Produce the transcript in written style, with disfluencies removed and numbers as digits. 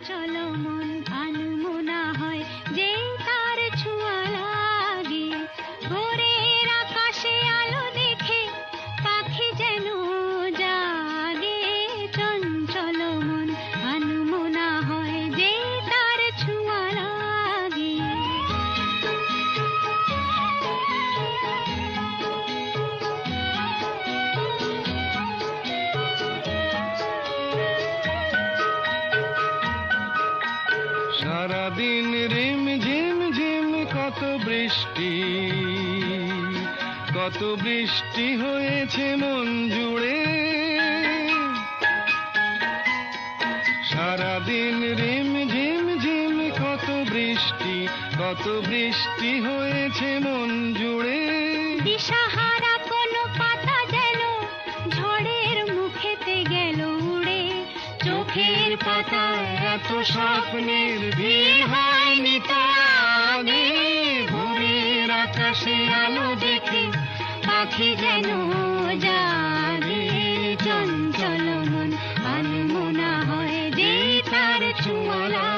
চঞ্চল মন আনমনা হয় যে তার ছোঁয়া লাগে। ভোরের আকাশে আলো দেখে পাখি যেন জাগে। চঞ্চল মন আনমনা হয় যে তার ছোঁয়া লাগে। সারাদিন রিম ঝিম ঝিম কত বৃষ্টি, কত বৃষ্টি হয়েছে মন জুড়ে। সারাদিন রিম ঝিম ঝিম কত বৃষ্টি, কত বৃষ্টি হয়েছে মন জুড়ে। দিশাহারা কোনো পাতা যেন ঝড়ের মুখেতে গেল উড়ে। চোখের পাতায় এত স্বপ্নের ভিড় হয়নি তো আগে। ভোরের আকাশে আলো দেখে পাখি যেন জাগে। চঞ্চল মন আনমনা হয় যে তার ছোঁয়া লাগে।